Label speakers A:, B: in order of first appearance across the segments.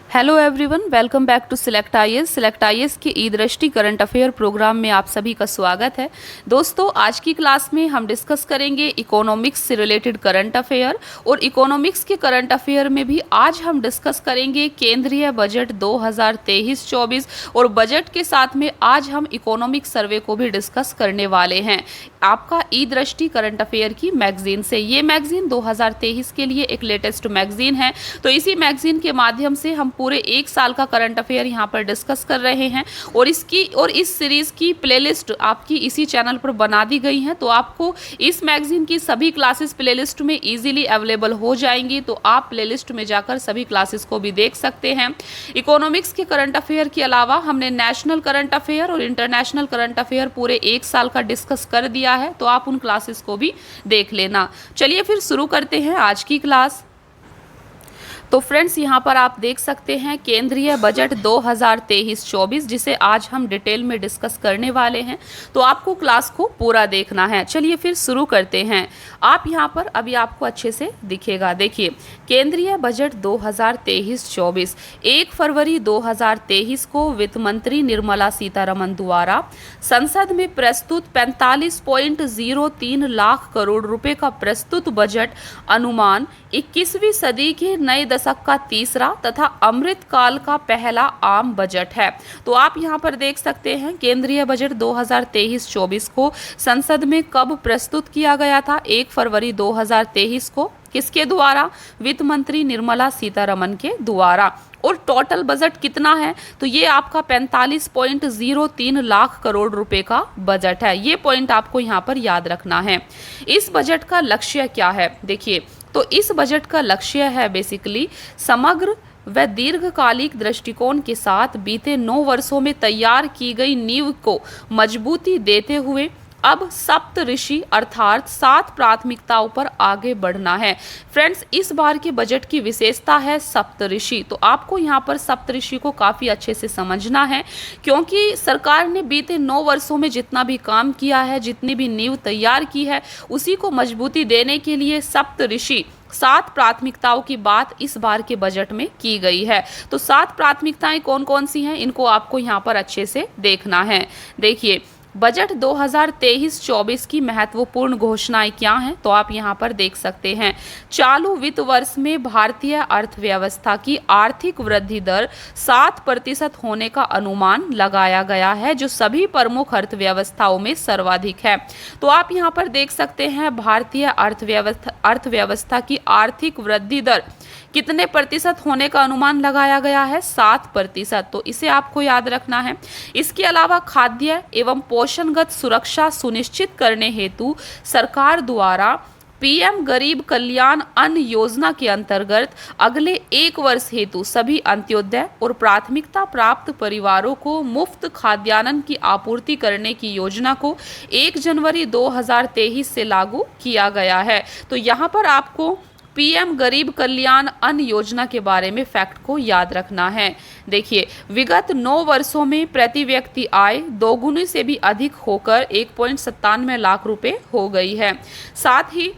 A: Hello everyone, welcome back to select IAS. Select IAS के ई दृष्टि करंट अफेयर प्रोग्राम में आप सभी का स्वागत है। दोस्तों, आज की क्लास में हम डिस्कस करेंगे इकोनॉमिक्स से रिलेटेड करंट अफेयर, और इकोनॉमिक्स के करंट अफेयर में भी आज हम डिस्कस करेंगे केंद्रीय बजट 2023-24, और बजट के साथ में आज हम इकोनॉमिक्स सर्वे को भी डिस्कस करने वाले हैं आपका ई दृष्टि करंट अफेयर की मैगजीन से। ये मैगजीन 2023 के लिए एक लेटेस्ट मैगजीन है, तो इसी मैगजीन के माध्यम से हम पूरे एक साल का करंट अफेयर यहाँ पर डिस्कस कर रहे हैं, और इस सीरीज की प्लेलिस्ट आपकी इसी चैनल पर बना दी गई है। तो आपको इस मैगजीन की सभी क्लासेस प्लेलिस्ट में इजीली अवेलेबल हो जाएंगी, तो आप प्लेलिस्ट में जाकर सभी क्लासेस को भी देख सकते हैं। इकोनॉमिक्स के करंट अफेयर के अलावा हमने नेशनल करंट अफेयर और इंटरनेशनल करंट अफेयर पूरे एक साल का डिस्कस कर दिया है, तो आप उन क्लासेस को भी देख लेना। चलिए फिर शुरू करते हैं आज की क्लास। तो फ्रेंड्स, यहाँ पर आप देख सकते हैं केंद्रीय बजट 2023-24, जिसे आज हम डिटेल में डिस्कस करने वाले हैं, तो आपको क्लास को पूरा देखना है। चलिए फिर शुरू करते हैं। आप यहाँ पर अभी आपको अच्छे से दिखेगा, देखिए केंद्रीय बजट 2023-24 1 फरवरी 2023 को वित्त मंत्री निर्मला सीतारमण द्वारा संसद में प्रस्तुत 45.03 लाख करोड़ रुपए का प्रस्तुत बजट अनुमान 21वीं सदी के नए दशक का तीसरा तथा अमृत काल का पहला आम बजट है। तो आप यहां पर देख सकते हैं केंद्रीय बजट 2023-24 को संसद में कब प्रस्तुत किया गया था? 1 फरवरी 2023 को। किसके द्वारा? वित्त मंत्री निर्मला सीतारमण के द्वारा। और टोटल बजट कितना है? तो ये आपका 45.03 लाख करोड़ रुपए का बजट है। ये पॉइंट आपको यहाँ पर याद रखना है। इस बजट का लक्ष्य क्या है? देखिए, तो इस बजट का लक्ष्य है बेसिकली समग्र व दीर्घकालिक दृष्टिकोण के साथ बीते 9 वर्षों में तैयार की गई नींव को मजबूती देते हुए अब सप्तऋषि अर्थात 7 प्राथमिकताओं पर आगे बढ़ना है। फ्रेंड्स, इस बार के बजट की विशेषता है सप्तऋषि। तो आपको यहाँ पर सप्तऋषि को काफ़ी अच्छे से समझना है, क्योंकि सरकार ने बीते 9 वर्षों में जितना भी काम किया है, जितनी भी नींव तैयार की है, उसी को मजबूती देने के लिए सप्तऋषि 7 प्राथमिकताओं की बात इस बार के बजट में की गई है। तो 7 प्राथमिकताएं कौन कौन सी हैं, इनको आपको यहाँ पर अच्छे से देखना है। देखिए, बजट 2023-24 की महत्वपूर्ण घोषणाएं क्या हैं, तो आप यहां पर देख सकते हैं। चालू वित्त वर्ष में भारतीय अर्थव्यवस्था की आर्थिक वृद्धि दर 7% होने का अनुमान लगाया गया है, जो सभी प्रमुख अर्थव्यवस्थाओं में सर्वाधिक है। तो आप यहां पर देख सकते हैं भारतीय अर्थव्यवस्था की आर्थिक वृद्धि दर कितने प्रतिशत होने का अनुमान लगाया गया है? 7%। तो इसे आपको याद रखना है। इसके अलावा खाद्य एवं पोषणगत सुरक्षा सुनिश्चित करने हेतु सरकार द्वारा पीएम गरीब कल्याण अन्न योजना के अंतर्गत अगले 1 वर्ष हेतु सभी अंत्योदय और प्राथमिकता प्राप्त परिवारों को मुफ्त खाद्यान्न की आपूर्ति करने की योजना को 1 जनवरी 2023 से लागू किया गया है। तो यहाँ पर आपको पीएम गरीब कल्याण अन्न योजना के बारे में फैक्ट को याद रखना है। देखिए, विगत 9 वर्षों में प्रति व्यक्ति आय दोगुनी से भी अधिक होकर 1.97 लाख रुपए हो गई है। साथ ही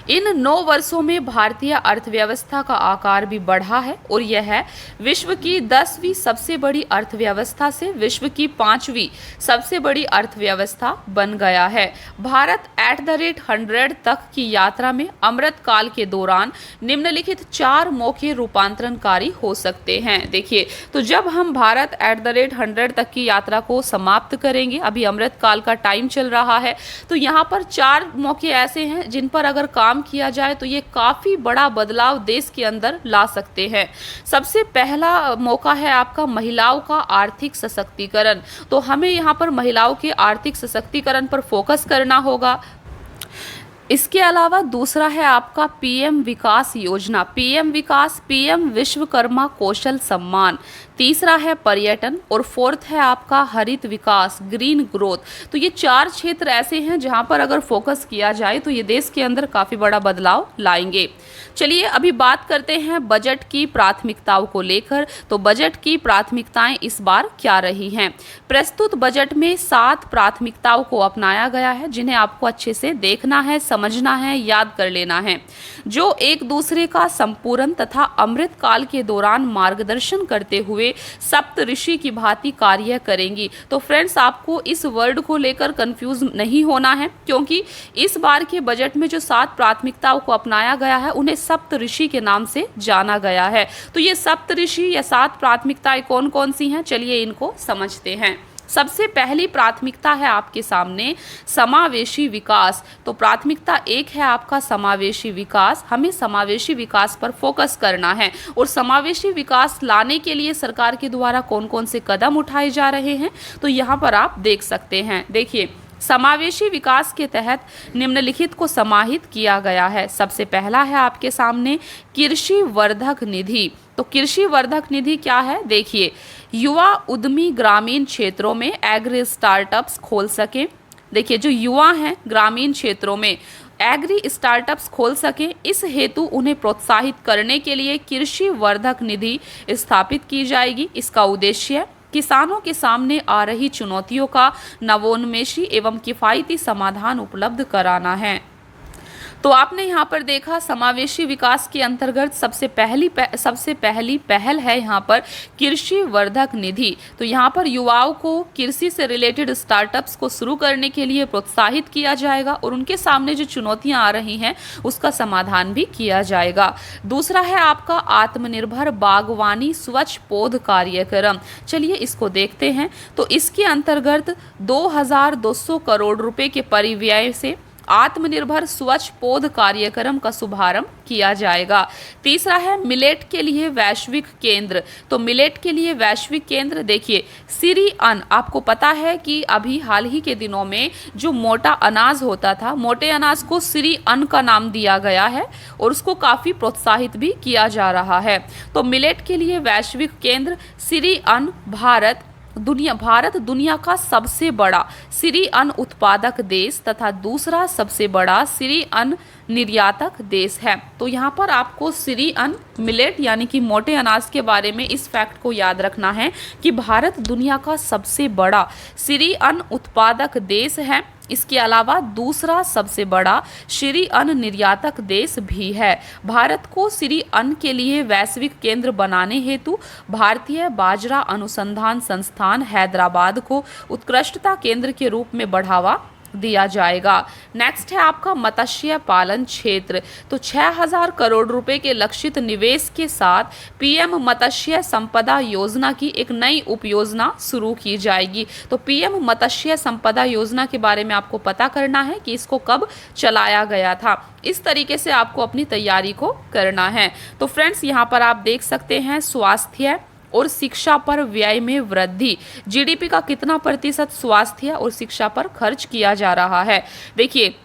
A: इन 9 वर्षों में भारतीय अर्थव्यवस्था का आकार भी बढ़ा है, और यह विश्व की 10वीं सबसे बड़ी अर्थव्यवस्था से विश्व की 5वीं सबसे बड़ी अर्थव्यवस्था बन गया है। भारत @100 तक की यात्रा में अमृत काल के दौरान निम्नलिखित 4 मौके रूपांतरणकारी हो सकते हैं। देखिए, तो जब हम भारत @100 तक की यात्रा को समाप्त करेंगे, अभी अमृत काल का टाइम चल रहा है, तो यहाँ पर 4 मौके ऐसे हैं जिन पर अगर काम किया जाए तो ये काफी बड़ा बदलाव देश के अंदर ला सकते हैं। सबसे पहला मौका है आपका महिलाओं का आर्थिक सशक्तिकरण। तो हमें यहाँ पर महिलाओं के आर्थिक सशक्तिकरण पर फोकस करना होगा। इसके अलावा दूसरा है आपका पीएम विकास योजना। पीएम विकास, पीएम विश्वकर्मा कौशल सम्मान। तीसरा है पर्यटन और फोर्थ है आपका हरित विकास, ग्रीन ग्रोथ। तो ये 4 क्षेत्र ऐसे हैं जहां पर अगर फोकस किया जाए तो ये देश के अंदर काफ़ी बड़ा बदलाव लाएंगे। चलिए अभी बात करते हैं बजट की प्राथमिकताओं को लेकर। तो बजट की प्राथमिकताएं इस बार क्या रही हैं? प्रस्तुत बजट में 7 प्राथमिकताओं को अपनाया गया है जिन्हें आपको अच्छे से देखना है, समझना है, याद कर लेना है, जो एक दूसरे का संपूर्ण तथा अमृत काल के दौरान मार्गदर्शन करते हुए सप्त ऋषि की भांति कार्य करेंगी। तो फ्रेंड्स आपको इस वर्ड को लेकर कंफ्यूज नहीं होना है, क्योंकि इस बार के बजट में जो 7 प्राथमिकताओं को अपनाया गया है उन्हें सप्त ऋषि के नाम से जाना गया है। तो ये सप्त ऋषि या 7 प्राथमिकताएं कौन कौन सी हैं, चलिए इनको समझते हैं। सबसे पहली प्राथमिकता है आपके सामने समावेशी विकास। तो प्राथमिकता 1 है आपका समावेशी विकास। हमें समावेशी विकास पर फोकस करना है और समावेशी विकास लाने के लिए सरकार के द्वारा कौन कौन से कदम उठाए जा रहे हैं तो यहाँ पर आप देख सकते हैं। देखिए, समावेशी विकास के तहत निम्नलिखित को समाहित किया गया है। सबसे पहला है आपके सामने कृषि वर्धक निधि। तो कृषि वर्धक निधि क्या है? देखिए, युवा उद्यमी ग्रामीण क्षेत्रों में एग्री स्टार्टअप्स खोल सकें। देखिए, जो युवा हैं ग्रामीण क्षेत्रों में एग्री स्टार्टअप्स खोल सकें, इस हेतु उन्हें प्रोत्साहित करने के लिए कृषि वर्धक निधि स्थापित की जाएगी। इसका उद्देश्य किसानों के सामने आ रही चुनौतियों का नवोन्मेषी एवं किफ़ायती समाधान उपलब्ध कराना है। तो आपने यहाँ पर देखा समावेशी विकास के अंतर्गत सबसे पहली पहल है यहाँ पर कृषि वर्धक निधि। तो यहाँ पर युवाओं को कृषि से रिलेटेड स्टार्टअप्स को शुरू करने के लिए प्रोत्साहित किया जाएगा और उनके सामने जो चुनौतियाँ आ रही हैं उसका समाधान भी किया जाएगा। दूसरा है आपका आत्मनिर्भर बागवानी स्वच्छ पौध कार्यक्रम। चलिए इसको देखते हैं। तो इसके अंतर्गत 2200 करोड़ रुपए के परिव्यय से आत्मनिर्भर स्वच्छ पौध कार्यक्रम का शुभारंभ किया जाएगा। तीसरा है मिलेट के लिए वैश्विक केंद्र। तो मिलेट के लिए वैश्विक केंद्र, देखिए सिरी अन्न, आपको पता है कि अभी हाल ही के दिनों में जो मोटा अनाज होता था, मोटे अनाज को सिरी अन्न का नाम दिया गया है और उसको काफ़ी प्रोत्साहित भी किया जा रहा है। तो मिलेट के लिए वैश्विक केंद्र, सिरी अन्न, भारत दुनिया का सबसे बड़ा सिरी अन्न उत्पादक देश तथा दूसरा सबसे बड़ा सिरी अन्न निर्यातक देश है। तो यहाँ पर आपको सिरी अन्न, मिलेट यानी कि मोटे अनाज के बारे में इस फैक्ट को याद रखना है कि भारत दुनिया का सबसे बड़ा सिरी अन्न उत्पादक देश है। इसके अलावा दूसरा सबसे बड़ा सिरी अन्न निर्यातक देश भी है। भारत को सिरी अन्न के लिए वैश्विक केंद्र बनाने हेतु भारतीय बाजरा अनुसंधान संस्थान हैदराबाद को उत्कृष्टता केंद्र के रूप में बढ़ावा दिया जाएगा। नेक्स्ट है आपका मत्स्य पालन क्षेत्र। तो 6000 करोड़ रुपए के लक्षित निवेश के साथ पीएम मत्स्य संपदा योजना की एक नई उपयोजना शुरू की जाएगी। तो पीएम मत्स्य संपदा योजना के बारे में आपको पता करना है कि इसको कब चलाया गया था। इस तरीके से आपको अपनी तैयारी को करना है। तो फ्रेंड्स यहाँ पर आप देख सकते हैं स्वास्थ्य और शिक्षा पर व्यय में वृद्धि, जीडीपी का कितना प्रतिशत स्वास्थ्य और शिक्षा पर खर्च किया जा रहा है। देखिए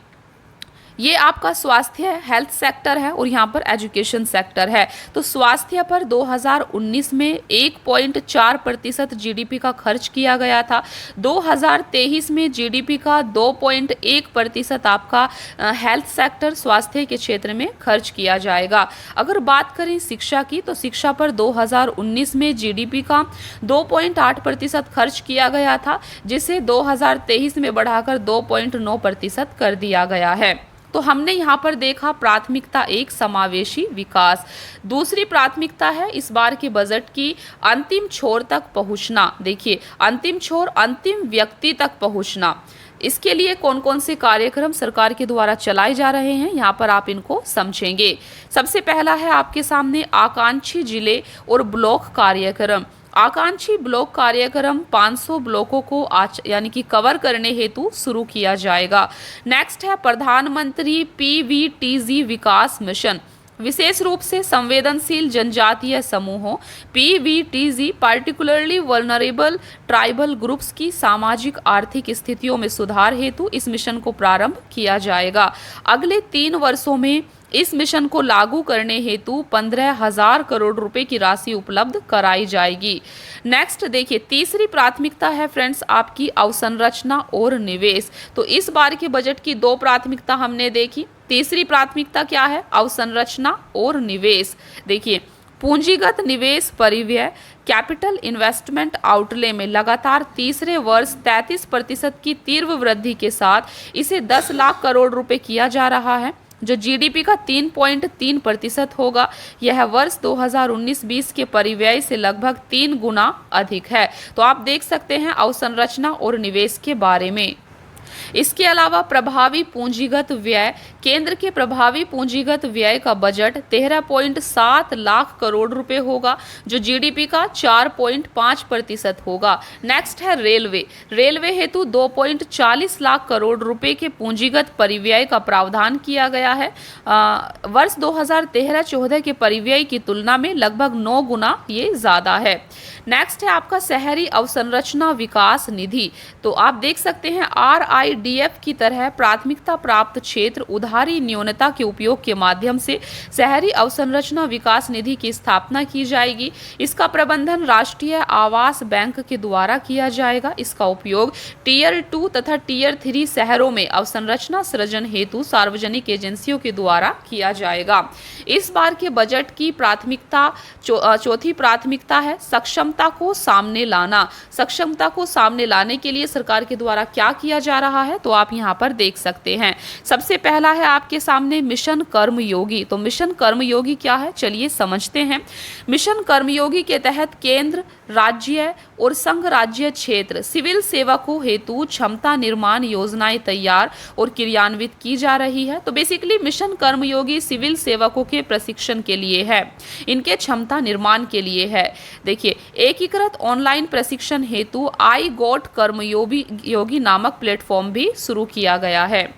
A: ये आपका स्वास्थ्य हेल्थ सेक्टर है और यहाँ पर एजुकेशन सेक्टर है। तो स्वास्थ्य पर 2019 में 1.4% जीडीपी का खर्च किया गया था। 2023 में जीडीपी का 2.1% आपका हेल्थ सेक्टर स्वास्थ्य के क्षेत्र में खर्च किया जाएगा। अगर बात करें शिक्षा की, तो शिक्षा पर 2019 में जीडीपी का 2.8% खर्च किया गया था, जिसे 2023 में बढ़ाकर 2.9% कर दिया गया है। तो हमने यहाँ पर देखा प्राथमिकता 1 समावेशी विकास। दूसरी प्राथमिकता है इस बार के बजट की अंतिम छोर तक पहुँचना। देखिए अंतिम छोर, अंतिम व्यक्ति तक पहुँचना। इसके लिए कौन कौन से कार्यक्रम सरकार के द्वारा चलाए जा रहे हैं, यहाँ पर आप इनको समझेंगे। सबसे पहला है आपके सामने आकांक्षी जिले और ब्लॉक कार्यक्रम। आकांक्षी ब्लॉक कार्यक्रम 500 ब्लॉकों को यानी कि कवर करने हेतु शुरू किया जाएगा। नेक्स्ट है प्रधानमंत्री पीवीटीजी विकास मिशन। विशेष रूप से संवेदनशील जनजातीय समूहों PVTG particularly vulnerable tribal groups की सामाजिक आर्थिक स्थितियों में सुधार हेतु इस मिशन को प्रारंभ किया जाएगा। अगले 3 वर्षों में इस मिशन को लागू करने हेतु 15,000 करोड़ रुपए की राशि उपलब्ध कराई जाएगी। नेक्स्ट देखिए, तीसरी प्राथमिकता है फ्रेंड्स आपकी अवसंरचना और निवेश। तो इस बार के बजट की दो प्राथमिकता हमने देखी। तीसरी प्राथमिकता क्या है? अवसंरचना और निवेश। देखिए, पूंजीगत निवेश परिव्यय कैपिटल इन्वेस्टमेंट आउटले में लगातार तीसरे वर्ष 33% की तीव्र वृद्धि के साथ इसे 10 लाख करोड़ रुपए किया जा रहा है, जो जीडीपी का 3.3% होगा। यह वर्ष 2019-20 के परिव्यय से लगभग 3 गुना अधिक है। तो आप देख सकते हैं अवसंरचना और निवेश के बारे में। इसके अलावा प्रभावी पूंजीगत व्यय, केंद्र के प्रभावी पूंजीगत व्यय का बजट 13.7 लाख करोड़ रुपए होगा, जो जीडीपी का 4.5% होगा। नेक्स्ट है रेलवे। रेलवे हेतु 2.40 लाख करोड़ रुपए के पूंजीगत परिव्यय का प्रावधान किया गया है। वर्ष 2013-14 के परिव्यय की तुलना में लगभग 9 गुना ये ज्यादा है। नेक्स्ट है आपका शहरी अवसंरचना विकास निधि। तो आप देख सकते हैं RIDF की तरह प्राथमिकता प्राप्त क्षेत्र उधारी न्यूनता के उपयोग के माध्यम से शहरी अवसंरचना विकास निधि की स्थापना की जाएगी। इसका प्रबंधन राष्ट्रीय आवास बैंक के द्वारा किया जाएगा। इसका उपयोग टियर 2 तथा टियर 3 शहरों में अवसंरचना सृजन हेतु सार्वजनिक एजेंसियों के द्वारा किया जाएगा। इस बार के बजट की प्राथमिकता चौथी प्राथमिकता है सक्षमता को सामने लाना। सक्षमता को सामने लाने के लिए सरकार के द्वारा क्या किया जा रहा है, तो आप यहाँ पर देख सकते हैं। सबसे पहला है आपके सामने मिशन कर्मयोगी। तो मिशन कर्मयोगी क्या है, चलिए समझते हैं। मिशन कर्मयोगी के तहत केंद्र, राज्य और संघ राज्य क्षेत्र सिविल सेवकों हेतु क्षमता निर्माण योजनाएं तैयार और क्रियान्वित की जा रही है। तो बेसिकली मिशन कर्मयोगी सिविल सेवकों के प्रशिक्षण के लिए है, इनके क्षमता निर्माण के लिए है। देखिए, एकीकृत ऑनलाइन प्रशिक्षण हेतु आई गॉट कर्मयोगी नामक प्लेटफॉर्म भी शुरू किया गया है।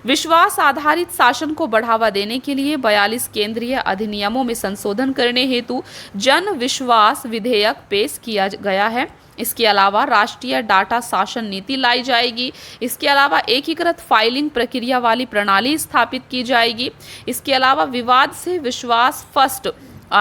A: विश्वास आधारित शासन को बढ़ावा देने के लिए 42 केंद्रीय अधिनियमों में संशोधन करने हेतु जन विश्वास विधेयक पेश किया गया है। इसके अलावा राष्ट्रीय डाटा शासन नीति लाई जाएगी। इसके अलावा एकीकृत फाइलिंग प्रक्रिया वाली प्रणाली स्थापित की जाएगी। इसके अलावा विवाद से विश्वास फर्स्ट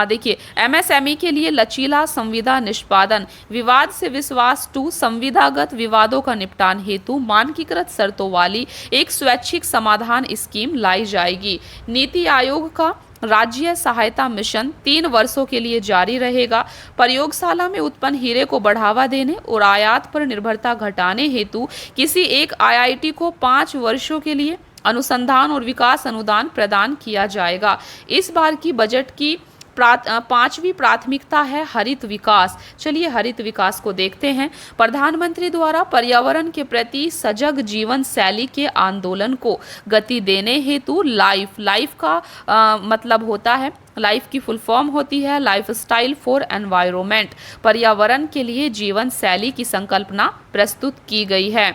A: देखिए, MSME के लिए लचीला संविदा निष्पादन, विवाद से विश्वास 2 संविदागत विवादों का निपटान हेतु मानकीकृत शर्तों वाली एक स्वैच्छिक समाधान स्कीम लाई जाएगी। नीति आयोग का राज्य सहायता मिशन 3 वर्षों के लिए जारी रहेगा। प्रयोगशाला में उत्पन्न हीरे को बढ़ावा देने और आयात पर निर्भरता घटाने हेतु किसी एक IIT को 5 वर्षों के लिए अनुसंधान और विकास अनुदान प्रदान किया जाएगा। इस बार की बजट की पांचवी प्राथमिकता है हरित विकास। चलिए हरित विकास को देखते हैं। प्रधानमंत्री द्वारा पर्यावरण के प्रति सजग जीवन शैली के आंदोलन को गति देने हेतु लाइफ का मतलब होता है, लाइफ की फुल फॉर्म होती है लाइफस्टाइल फॉर एनवायरनमेंट। पर्यावरण के लिए जीवन शैली की संकल्पना प्रस्तुत की गई है।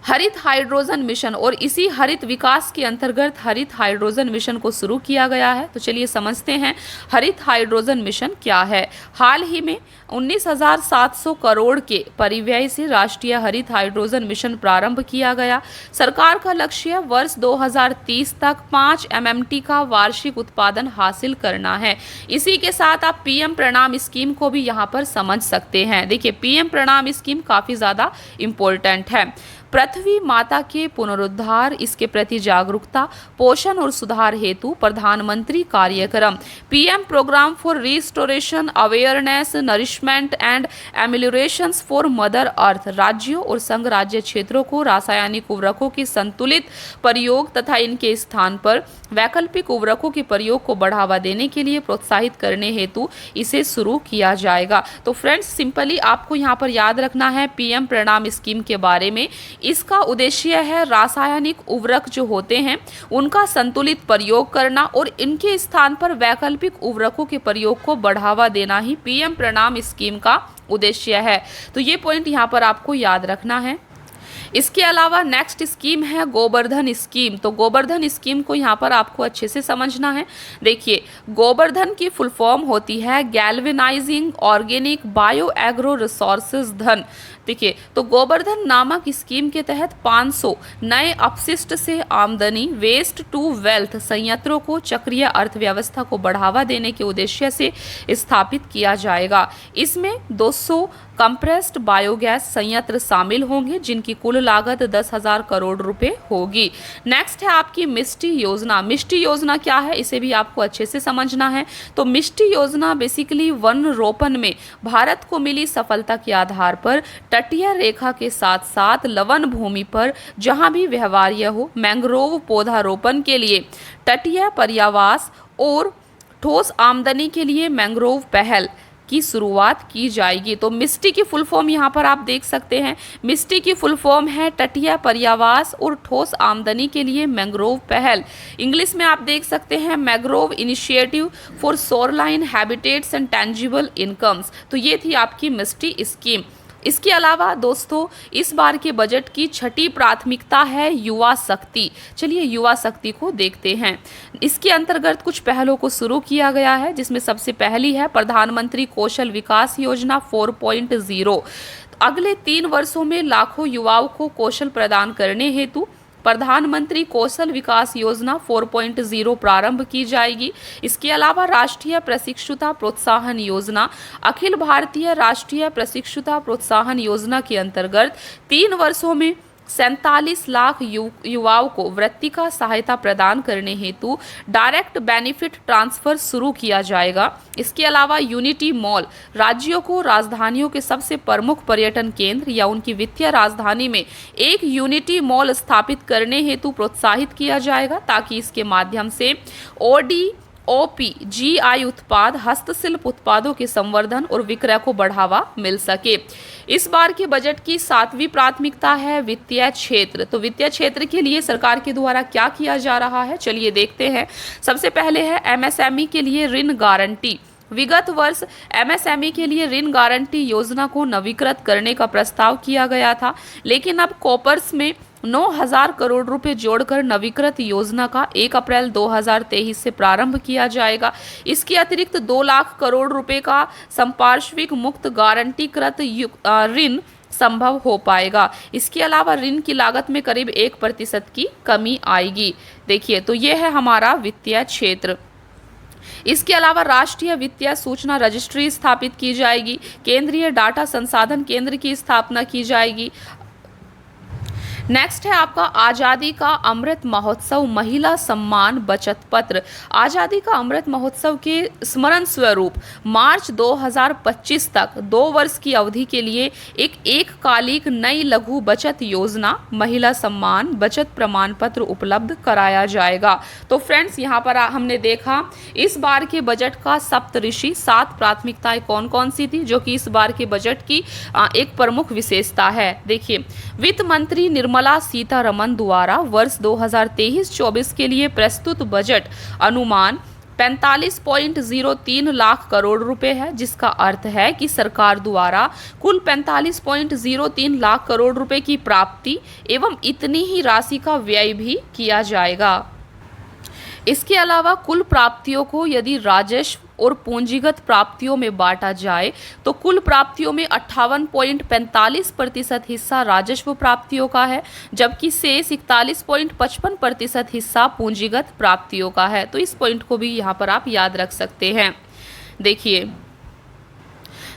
A: हरित हाइड्रोजन मिशन, और इसी हरित विकास के अंतर्गत हरित हाइड्रोजन मिशन को शुरू किया गया है। तो चलिए समझते हैं हरित हाइड्रोजन मिशन क्या है। हाल ही में 19,700 करोड़ के परिव्यय से राष्ट्रीय हरित हाइड्रोजन मिशन प्रारंभ किया गया। सरकार का लक्ष्य वर्ष 2030 तक 5 MMT का वार्षिक उत्पादन हासिल करना है। इसी के साथ आप PM प्रणाम स्कीम को भी यहाँ पर समझ सकते हैं। देखिए, PM प्रणाम स्कीम काफ़ी ज़्यादा इम्पोर्टेंट है। पृथ्वी माता के पुनरुद्धार, इसके प्रति जागरूकता, पोषण और सुधार हेतु प्रधानमंत्री कार्यक्रम PM program for restoration awareness nourishment and ameliorations for mother earth राज्यों और संघ राज्य क्षेत्रों को रासायनिक उर्वरकों की संतुलित प्रयोग तथा इनके स्थान पर वैकल्पिक उर्वरकों के प्रयोग को बढ़ावा देने के लिए प्रोत्साहित करने हेतु इसे शुरू किया जाएगा। तो फ्रेंड्स, सिंपली आपको यहाँ पर याद रखना है PM प्रणाम स्कीम के बारे में। इसका उद्देश्य है रासायनिक उर्वरक जो होते हैं उनका संतुलित प्रयोग करना और इनके स्थान पर वैकल्पिक उर्वरकों के प्रयोग को बढ़ावा देना ही PM प्रणाम स्कीम का उद्देश्य है। तो ये पॉइंट यहाँ पर आपको याद रखना है। इसके अलावा नेक्स्ट स्कीम है गोवर्धन स्कीम। तो गोवर्धन स्कीम को यहाँ पर आपको अच्छे से समझना है। देखिए, गोवर्धन की फुल फॉर्म होती है galvanising organic bio agro resources धन। देखिए, तो गोवर्धन नामक स्कीम के तहत 500 नए अपशिष्ट से आमदनी वेस्ट टू वेल्थ संयंत्रों को चक्रीय अर्थव्यवस्था को बढ़ावा देने के उद्देश्य से स्थापित किया जाएगा। इसमें 200 कंप्रेस्ड बायोगैस संयंत्र शामिल होंगे जिनकी कुल लागत 10,000 करोड़ रुपए होगी। नेक्स्ट है आपकी मिष्टी योजना। मिष्टी योजना क्या है, इसे भी आपको अच्छे से समझना है। तो मिष्टी योजना बेसिकली वन रोपण में भारत को मिली सफलता के आधार पर तटीय रेखा के साथ साथ लवण भूमि पर जहां भी व्यवहार्य हो मैंग्रोव पौधारोपण के लिए तटीय पर्यावास और ठोस आमदनी के लिए मैंग्रोव पहल की शुरुआत की जाएगी। तो मिष्टी की फुल फॉर्म यहाँ पर आप देख सकते हैं। मिष्टी की फुल फॉर्म है तटीय पर्यावास और ठोस आमदनी के लिए मैंग्रोव पहल। इंग्लिश में आप देख सकते हैं mangrove initiative for shoreline habitats and tangible incomes. तो ये थी आपकी मिष्टी स्कीम। इसके अलावा दोस्तों इस बार के बजट की छठी प्राथमिकता है युवा शक्ति। चलिए युवा शक्ति को देखते हैं। इसके अंतर्गत कुछ पहलों को शुरू किया गया है जिसमें सबसे पहली है प्रधानमंत्री कौशल विकास योजना 4.0। अगले 3 वर्षों में लाखों युवाओं को कौशल प्रदान करने हेतु प्रधानमंत्री कौशल विकास योजना 4.0 प्रारंभ की जाएगी। इसके अलावा राष्ट्रीय प्रशिक्षुता प्रोत्साहन योजना, अखिल भारतीय राष्ट्रीय प्रशिक्षुता प्रोत्साहन योजना के अंतर्गत 3 वर्षों में 47 लाख युवाओं को वृत्ति का सहायता प्रदान करने हेतु डायरेक्ट बेनिफिट ट्रांसफर शुरू किया जाएगा। इसके अलावा यूनिटी मॉल राज्यों को राजधानियों के सबसे प्रमुख पर्यटन केंद्र या उनकी वित्तीय राजधानी में एक यूनिटी मॉल स्थापित करने हेतु प्रोत्साहित किया जाएगा ताकि इसके माध्यम से ओपी जीआई उत्पाद हस्तशिल्प उत्पादों के संवर्धन और विक्रय को बढ़ावा मिल सके। इस बार के बजट की 7वीं प्राथमिकता है वित्तीय क्षेत्र। तो वित्तीय क्षेत्र के लिए सरकार के द्वारा क्या किया जा रहा है, चलिए देखते हैं। सबसे पहले है एमएसएमई के लिए ऋण गारंटी। विगत वर्ष एमएसएमई के लिए ऋण गारंटी योजना को नवीकृत करने का प्रस्ताव किया गया था, लेकिन अब कॉपर्स में 9,000 करोड़ रुपए जोड़कर नवीकृत योजना का 1 अप्रैल 2023 से प्रारंभ किया जाएगा। इसके अतिरिक्त 2 लाख करोड़ रुपए का संपार्श्विक मुक्त गारंटीकृत ऋण संभव हो पाएगा। इसके अलावा ऋण की लागत में करीब 1% की कमी आएगी। देखिए, तो ये है हमारा वित्तीय क्षेत्र। इसके अलावा राष्ट्रीय वित्तीय सूचना रजिस्ट्री स्थापित की जाएगी। केंद्रीय डाटा संसाधन केंद्र की स्थापना की जाएगी। नेक्स्ट है आपका आज़ादी का अमृत महोत्सव महिला सम्मान बचत पत्र। आज़ादी का अमृत महोत्सव के स्मरण स्वरूप मार्च 2025 तक 2 वर्ष की अवधि के लिए एक एककालिक नई लघु बचत योजना महिला सम्मान बचत प्रमाण पत्र उपलब्ध कराया जाएगा। तो फ्रेंड्स, यहाँ पर हमने देखा इस बार के बजट का सप्तऋषि 7 प्राथमिकताएं कौन कौन सी थी जो कि इस बार के बजट की एक प्रमुख विशेषता है। देखिए, वित्त मंत्री निर्मला सीतारमण द्वारा वर्ष 2023-24 के लिए प्रस्तुत बजट अनुमान 45.03 लाख करोड़ रुपए है, जिसका अर्थ है कि सरकार द्वारा कुल 45.03 लाख करोड़ रुपए की प्राप्ति एवं इतनी ही राशि का व्यय भी किया जाएगा। इसके अलावा कुल प्राप्तियों को यदि राजस्व और पूंजीगत प्राप्तियों में बांटा जाए तो कुल प्राप्तियों में 58.45% हिस्सा राजस्व प्राप्तियों का है, जबकि शेष 41.55% हिस्सा पूंजीगत प्राप्तियों का है। तो इस पॉइंट को भी यहाँ पर आप याद रख सकते हैं। देखिए,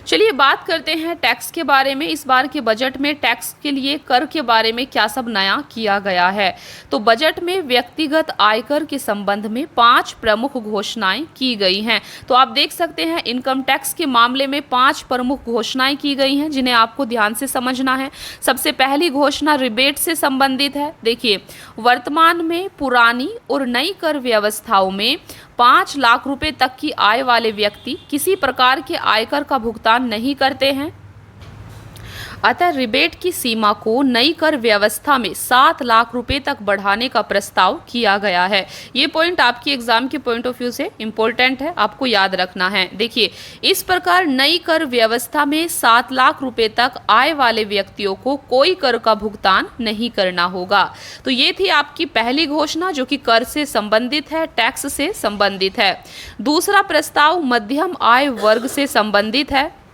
A: चलिए बात करते हैं टैक्स के बारे में। इस बार के बजट में टैक्स के लिए कर के बारे में क्या सब नया किया गया है। तो बजट में व्यक्तिगत आयकर के संबंध में 5 प्रमुख घोषणाएं की गई हैं। तो आप देख सकते हैं इनकम टैक्स के मामले में 5 प्रमुख घोषणाएं की गई हैं जिन्हें आपको ध्यान से समझना है। सबसे पहली घोषणा रिबेट से संबंधित है। देखिए, वर्तमान में पुरानी और नई कर व्यवस्थाओं में 5 लाख रुपए तक की आय वाले व्यक्ति किसी प्रकार के आयकर का भुगतान नहीं करते हैं। अतः रिबेट की सीमा को नई कर व्यवस्था में 7 लाख रुपए तक बढ़ाने का प्रस्ताव किया गया है। ये पॉइंट आपकी एग्जाम के पॉइंट ऑफ व्यू से इम्पोर्टेंट है, आपको याद रखना है। देखिए, इस प्रकार नई कर व्यवस्था में 7 लाख रुपए तक आय वाले व्यक्तियों को कोई कर का भुगतान नहीं करना होगा। तो ये थी आपकी पहली घोषणा जो कि कर से संबंधित है, टैक्स से संबंधित है। दूसरा प्रस्ताव मध्यम आय वर्ग से संबंधित है।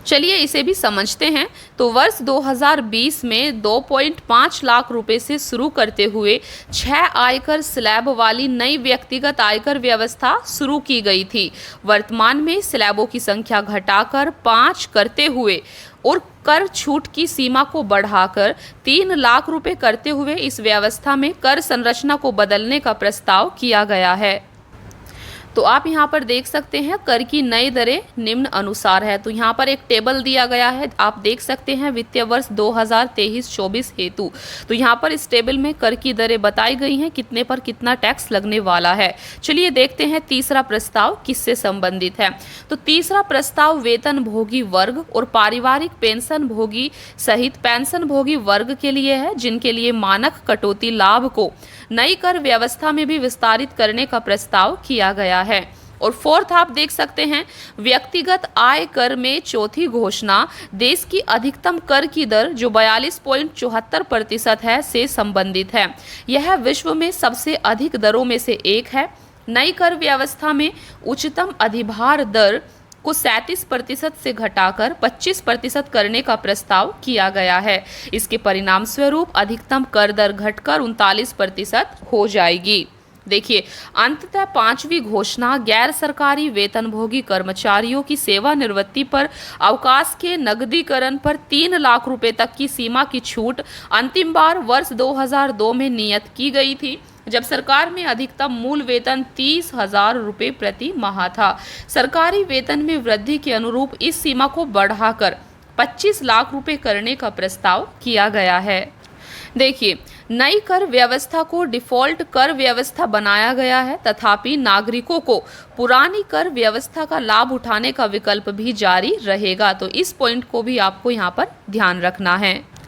A: चलिए इसे भी समझते हैं। तो वर्ष 2020 में 2.5 लाख रुपए से शुरू करते हुए 6 आयकर स्लैब वाली नई व्यक्तिगत आयकर व्यवस्था शुरू की गई थी। वर्तमान में स्लैबों की संख्या घटाकर 5 करते हुए और कर छूट की सीमा को बढ़ाकर 3 लाख रुपए करते हुए इस व्यवस्था में कर संरचना को बदलने का प्रस्ताव किया गया है। तो आप यहाँ पर देख सकते हैं कर की नई दरें निम्न अनुसार है। तो यहाँ पर एक टेबल दिया गया है, आप देख सकते हैं वित्तीय वर्ष 2023-24 हेतु। तो यहाँ पर इस टेबल में कर की दरें बताई गई हैं, कितने पर कितना टैक्स लगने वाला है। चलिए देखते हैं तीसरा प्रस्ताव किससे संबंधित है। तो तीसरा प्रस्ताव वेतन भोगी वर्ग और पारिवारिक पेंशन भोगी सहित पेंशन भोगी वर्ग के लिए है, जिनके लिए मानक कटौती लाभ को नई कर व्यवस्था में भी विस्तारित करने का प्रस्ताव किया गया है। और फोर्थ आप देख सकते हैं व्यक्तिगत आय कर में चौथी घोषणा देश की अधिकतम कर की दर जो 42.74% है से संबंधित है। यह विश्व में सबसे अधिक दरों में से एक है। नई कर व्यवस्था में उच्चतम अधिभार दर को 37% से घटाकर 25% करने का प्रस्ताव किया गया है। इसके परिणाम स्वरूप अधिकतम कर दर घटकर 39% हो जाएगी। देखिए अंततः पांचवी घोषणा गैर सरकारी वेतनभोगी कर्मचारियों की सेवानिवृत्ति पर अवकाश के नकदीकरण पर 3 लाख रुपए तक की सीमा की छूट अंतिम बार वर्ष 2002 में नियत की गई थी, जब सरकार में अधिकतम मूल वेतन 30,000 रुपये प्रति माह था। सरकारी वेतन में वृद्धि के अनुरूप इस सीमा को बढ़ाकर 25 लाख रुपए करने का प्रस्ताव किया गया है। देखिए नई कर व्यवस्था को डिफॉल्ट कर व्यवस्था बनाया गया है, तथापि नागरिकों को पुरानी कर व्यवस्था का लाभ उठाने का विकल्प भी जारी रहेगा। तो इस पॉइंट को भी आपको यहाँ पर ध्यान रखना है।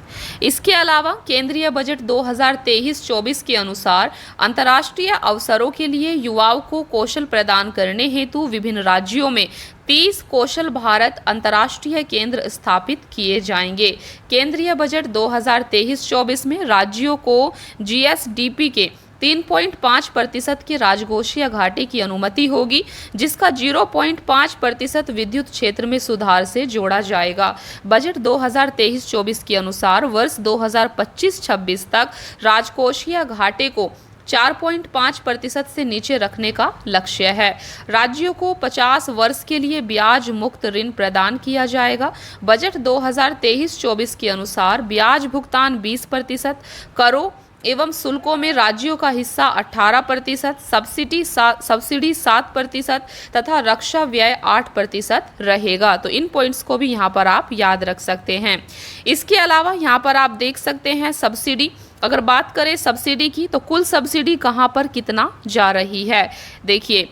A: इसके अलावा केंद्रीय बजट 2023-24 के अनुसार अंतर्राष्ट्रीय अवसरों के लिए युवाओं को कौशल प्रदान करने हेतु विभिन्न राज्यों में 30 कौशल भारत अंतर्राष्ट्रीय केंद्र स्थापित किए जाएंगे। केंद्रीय बजट 2023-24 में राज्यों को जीएसडीपी के 3.5% के राजकोषीय घाटे की अनुमति होगी, जिसका 0.5% विद्युत क्षेत्र में सुधार से जोड़ा जाएगा। बजट 2023-24 के अनुसार वर्ष 2025-26 तक राजकोषीय घाटे को 4.5% से नीचे रखने का लक्ष्य है। राज्यों को 50 वर्ष के लिए ब्याज मुक्त ऋण प्रदान किया जाएगा। बजट 2023-24 के अनुसार ब्याज भुगतान 20%, करों एवं शुल्कों में राज्यों का हिस्सा 18%, सब्सिडी 7% तथा रक्षा व्यय 8% रहेगा। तो इन पॉइंट्स को भी यहाँ पर आप याद रख सकते हैं। इसके अलावा यहाँ पर आप देख सकते हैं सब्सिडी, अगर बात करें सब्सिडी की तो कुल सब्सिडी कहाँ पर कितना जा रही है। देखिए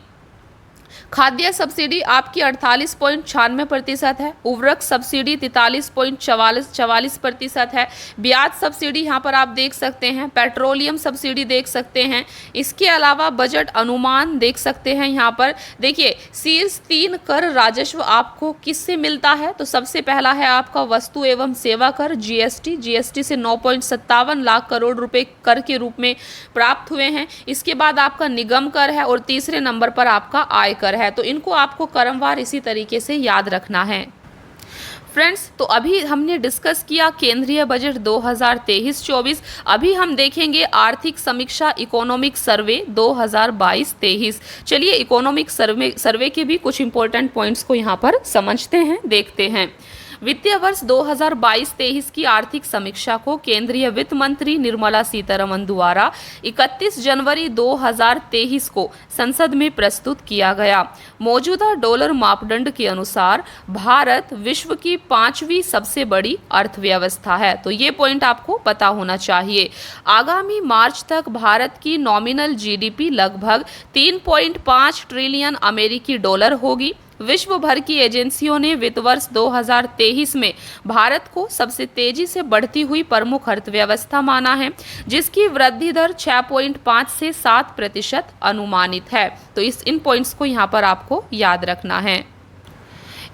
A: खाद्य सब्सिडी आपकी 48.96% है, उर्वरक सब्सिडी 43.44% है, ब्याज सब्सिडी यहाँ पर आप देख सकते हैं, पेट्रोलियम सब्सिडी देख सकते हैं। इसके अलावा बजट अनुमान देख सकते हैं। यहाँ पर देखिए शीर्ष 3 कर राजस्व आपको किससे मिलता है, तो सबसे पहला है आपका वस्तु एवं सेवा कर जीएसटी से 9.57 लाख करोड़ रुपए कर के रूप में प्राप्त हुए हैं। इसके बाद आपका निगम कर है और तीसरे नंबर पर आपका आयकर है। तो इनको आपको क्रमवार इसी तरीके से याद रखना है। फ्रेंड्स तो अभी हमने डिस्कस किया केंद्रीय बजट 2023-24। अभी हम देखेंगे आर्थिक समीक्षा इकोनॉमिक सर्वे 2022-23। चलिए इकोनॉमिक सर्वे के भी कुछ इंपॉर्टेंट पॉइंट्स को यहाँ पर समझते हैं, देखते हैं। वित्तीय वर्ष 2022-23 की आर्थिक समीक्षा को केंद्रीय वित्त मंत्री निर्मला सीतारमण द्वारा 31 जनवरी 2023 को संसद में प्रस्तुत किया गया। मौजूदा डॉलर मापदंड के अनुसार भारत विश्व की 5वीं सबसे बड़ी अर्थव्यवस्था है। तो ये पॉइंट आपको पता होना चाहिए। आगामी मार्च तक भारत की नॉमिनल जीडीपी लगभग 3.5 ट्रिलियन अमेरिकी डॉलर होगी। विश्व भर की एजेंसियों ने वित्त वर्ष 2023 में भारत को सबसे तेजी से बढ़ती हुई प्रमुख अर्थव्यवस्था माना है, जिसकी वृद्धि दर 6.5 से 7% अनुमानित है। तो इन पॉइंट्स को यहाँ पर आपको याद रखना है।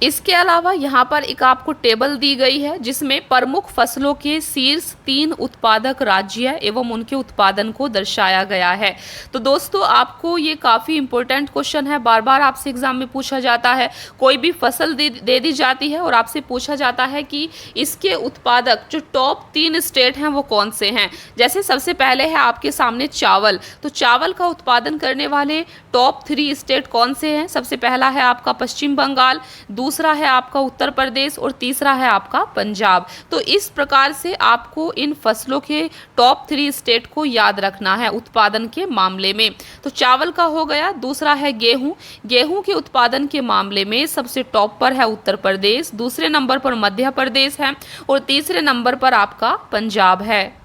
A: इसके अलावा यहाँ पर एक आपको टेबल दी गई है जिसमें प्रमुख फसलों के शीर्ष 3 उत्पादक राज्य एवं उनके उत्पादन को दर्शाया गया है। तो दोस्तों आपको ये काफ़ी इंपॉर्टेंट क्वेश्चन है, बार बार आपसे एग्जाम में पूछा जाता है। कोई भी फसल दे दी जाती है और आपसे पूछा जाता है कि इसके उत्पादक जो टॉप 3 स्टेट हैं वो कौन से हैं। जैसे सबसे पहले है आपके सामने चावल, तो चावल का उत्पादन करने वाले टॉप 3 स्टेट कौन से हैं। सबसे पहला है आपका पश्चिम बंगाल, दूसरा है आपका उत्तर प्रदेश और तीसरा है आपका पंजाब। तो इस प्रकार से आपको इन फसलों के टॉप 3 स्टेट को याद रखना है उत्पादन के मामले में। तो चावल का हो गया। दूसरा है गेहूं, गेहूं के उत्पादन के मामले में सबसे टॉप पर है उत्तर प्रदेश, दूसरे नंबर पर मध्य प्रदेश है और तीसरे नंबर पर आपका पंजाब है।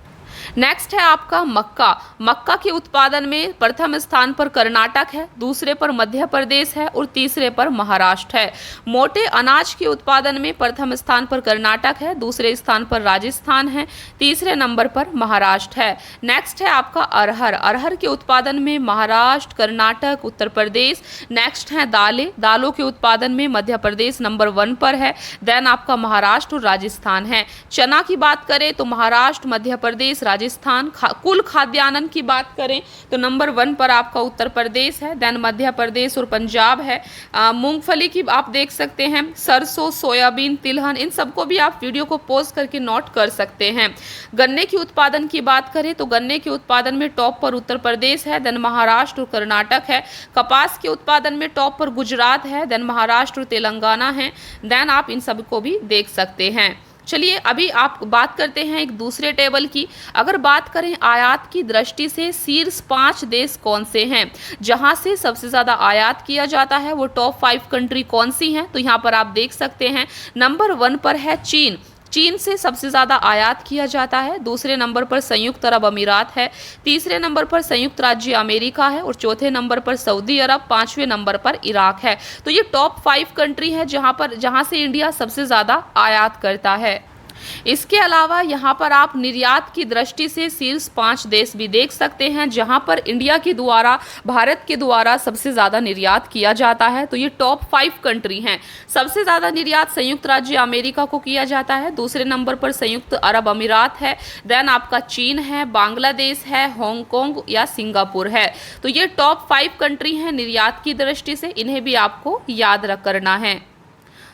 A: नेक्स्ट है आपका मक्का, मक्का के उत्पादन में प्रथम स्थान पर कर्नाटक है, दूसरे पर मध्य प्रदेश है और तीसरे पर महाराष्ट्र है। मोटे अनाज के उत्पादन में प्रथम स्थान पर कर्नाटक है, दूसरे स्थान पर राजस्थान है, तीसरे नंबर पर महाराष्ट्र है। नेक्स्ट है आपका अरहर, अरहर के उत्पादन में महाराष्ट्र, कर्नाटक, उत्तर प्रदेश। नेक्स्ट है दालें, दालों के उत्पादन में मध्य प्रदेश नंबर 1 पर है, देन आपका महाराष्ट्र और राजस्थान है। चना की बात करें तो महाराष्ट्र, मध्य प्रदेश, राजस्थान। कुल खाद्यान्न की बात करें तो नंबर 1 पर आपका उत्तर प्रदेश है, देन मध्य प्रदेश और पंजाब है। मूंगफली की आप देख सकते हैं, सरसों, सोयाबीन, तिलहन, इन सबको भी आप वीडियो को पॉज करके नोट कर सकते हैं। गन्ने की उत्पादन की बात करें तो गन्ने के उत्पादन में टॉप पर उत्तर प्रदेश है, देन महाराष्ट्र और कर्नाटक है। कपास के उत्पादन में टॉप पर गुजरात है, देन महाराष्ट्र और तेलंगाना है। देन आप इन सबको भी देख सकते हैं। चलिए अभी आप बात करते हैं एक दूसरे टेबल की। अगर बात करें आयात की दृष्टि से शीर्ष 5 देश कौन से हैं, जहां से सबसे ज़्यादा आयात किया जाता है, वो टॉप 5 कंट्री कौन सी हैं। तो यहाँ पर आप देख सकते हैं नंबर 1 पर है चीन, चीन से सबसे ज़्यादा आयात किया जाता है। दूसरे नंबर पर संयुक्त अरब अमीरात है, तीसरे नंबर पर संयुक्त राज्य अमेरिका है और चौथे नंबर पर सऊदी अरब, 5वें नंबर पर इराक है। तो ये टॉप 5 कंट्री है जहां से इंडिया सबसे ज़्यादा आयात करता है। इसके अलावा यहाँ पर आप निर्यात की दृष्टि से शीर्ष 5 देश भी देख सकते हैं जहाँ पर इंडिया के द्वारा, भारत के द्वारा सबसे ज़्यादा निर्यात किया जाता है। तो ये टॉप 5 कंट्री हैं। सबसे ज़्यादा निर्यात संयुक्त राज्य अमेरिका को किया जाता है, दूसरे नंबर पर संयुक्त अरब अमीरात है, देन आपका चीन है, बांग्लादेश है, हांगकांग या सिंगापुर है। तो ये टॉप 5 कंट्री हैं निर्यात की दृष्टि से, इन्हें भी आपको याद करना है।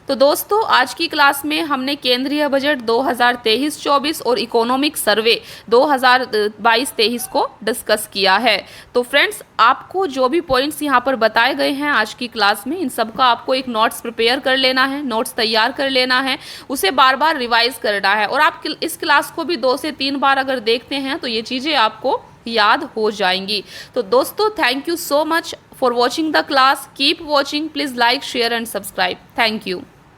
A: तो दोस्तों आज की क्लास में हमने केंद्रीय बजट 2023-24 और इकोनॉमिक सर्वे 2022-23 को डिस्कस किया है। तो फ्रेंड्स आपको जो भी पॉइंट्स यहाँ पर बताए गए हैं आज की क्लास में, इन सब का आपको एक नोट्स प्रिपेयर कर लेना है, नोट्स तैयार कर लेना है, उसे बार बार रिवाइज करना है और आप इस क्लास को भी 2 से 3 बार अगर देखते हैं तो ये चीज़ें आपको याद हो जाएंगी। तो दोस्तों thank you so much for watching the class. Keep watching. Please like, share and subscribe. Thank you.